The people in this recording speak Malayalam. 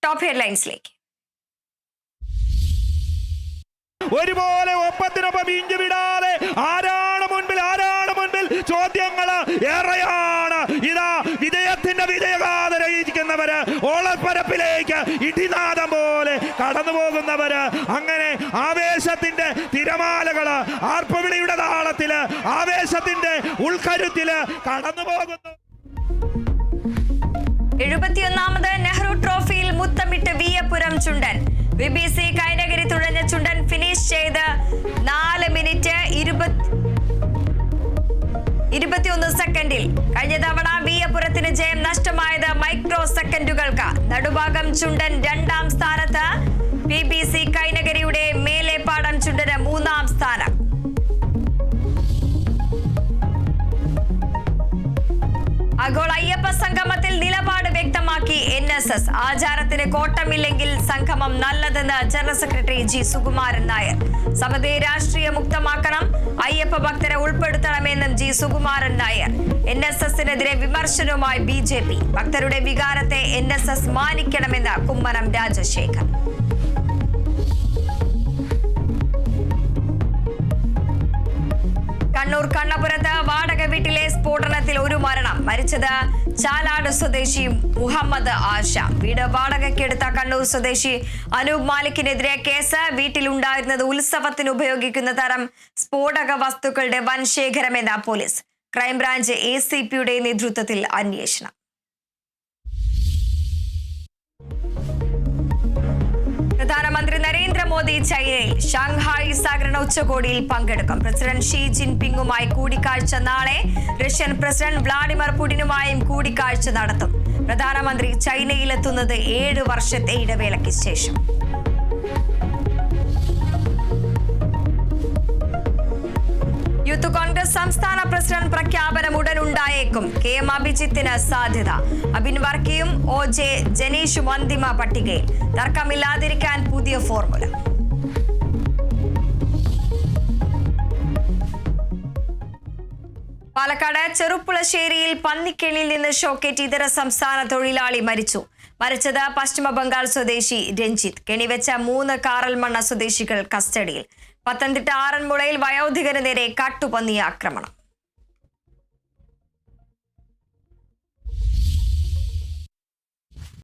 ടോപ്പ് ഹെഡ്ലൈൻസിലേക്ക്. ഒരുപോലെ ഒപ്പത്തിനൊപ്പം ഇഞ്ചു വിടാതെ ആരാണ് മുൻപിൽ ചോദ്യങ്ങൾ ഏറെയാണ്. ഇതാ വിജയത്തിന്റെ വിജയഗാഥ രചിക്കുന്നവര്, ഓളപ്പരപ്പിലേക്ക് ഇടിനാദം പോലെ കടന്നു പോകുന്നവര്, അങ്ങനെ ആവേശത്തിന്റെ തിരമാലകള് ആർപ്പുവിളിയുടെ താളത്തില് ആവേശത്തിന്റെ ഉൾക്കരുത്തില് കടന്നു പോകുന്നു. 71ാമത് നെഹ്റു ട്രോഫിയിൽ മുത്തമിട്ട് വിയപുരം ചുണ്ടൻ. BBC കൈനഗരി തുഴഞ്ഞ ചുണ്ടൻ ഫിനിഷ് ചെയ്ത് 4 മിനിറ്റ് 21 സെക്കൻഡിൽ. കഴിഞ്ഞ തവണ വിയപുരത്തിന് ജയം നഷ്ടമായത് മൈക്രോ സെക്കൻഡുകൾക്ക്. നടുഭാഗം ചുണ്ടൻ 2ാം സ്ഥാനത്ത്. BBC കൈനഗരിയുടെ മേലേപ്പാടം ചുണ്ടന് 3ാം സ്ഥാനം. ആഗോള അയ്യപ്പ സംഗമത്തിൽ നിലപാട് വ്യക്തമാക്കി NSS. ആചാരത്തിന് കോട്ടമില്ലെങ്കിൽ സംഗമം നല്ലതെന്ന് general secretary G. Sukumaran Nair. സമിതി രാഷ്ട്രീയ മുക്തമാക്കണം, അയ്യപ്പ ഭക്തരെ ഉൾപ്പെടുത്തണമെന്നും G. സുകുമാരൻ നായർ. NSSനെതിരെ വിമർശനവുമായി BJP. ഭക്തരുടെ വികാരത്തെ NSS മാനിക്കണമെന്ന് കുമ്മനം രാജശേഖർ. കണ്ണൂർ കണ്ണപുരത്ത് വാടക വീട്ടിലെ സ്ഫോടനത്തിൽ ഒരു മരണം. മരിച്ചത് ചാലാട് സ്വദേശി മുഹമ്മദ് ആശ. വീട് വാടകയ്ക്കെടുത്ത കണ്ണൂർ സ്വദേശി അനൂപ് മാലിക്കിനെതിരെ കേസ്. വീട്ടിലുണ്ടായിരുന്നത് ഉത്സവത്തിന് ഉപയോഗിക്കുന്ന തരം സ്ഫോടക വസ്തുക്കളുടെ വൻ ശേഖരമെന്ന പോലീസ്. ക്രൈംബ്രാഞ്ച് ACPയുടെ നേതൃത്വത്തിൽ അന്വേഷണം. പ്രധാനമന്ത്രി നരേന്ദ്രമോദി ചൈനയിൽ ഷാങ്ഹായ് സഹകരണ ഉച്ചകോടിയിൽ പങ്കെടുക്കും. പ്രസിഡന്റ് ഷീ ജിൻപിങ്ങുമായി കൂടിക്കാഴ്ച നാളെ. റഷ്യൻ പ്രസിഡന്റ് വ്ളാഡിമിർ പുടിനുമായും കൂടിക്കാഴ്ച നടത്തും. പ്രധാനമന്ത്രി ചൈനയിലെത്തുന്നത് 7 വർഷത്തെ ഇടവേളയ്ക്ക് ശേഷം. യൂത്ത് കോൺഗ്രസ് സംസ്ഥാന പ്രസിഡന്റ് പ്രഖ്യാപനം ഉടൻ ഉണ്ടായേക്കും. KM അഭിജിത്തിന് സാധ്യത. അബിൻ വർക്കിയും OJ ജനീഷും അന്തിമ പട്ടികയിൽ. തർക്കമില്ലാതിരിക്കാൻ പുതിയ ഫോർമുല. പാലക്കാട് ചെറുപ്പുളശ്ശേരിയിൽ പന്നിക്കെണിയിൽ നിന്ന് ഷോക്കേറ്റ് ഇതര സംസ്ഥാന തൊഴിലാളി മരിച്ചു. മരിച്ചത് പശ്ചിമ ബംഗാൾ സ്വദേശി രഞ്ജിത്ത്. കെണിവെച്ച 3 കാറൽമണ്ണ സ്വദേശികൾ കസ്റ്റഡിയിൽ. പത്തനംതിട്ട ആറന്മുളയിൽ വയോധികന് നേരെ കാട്ടുപന്നി ആക്രമണം.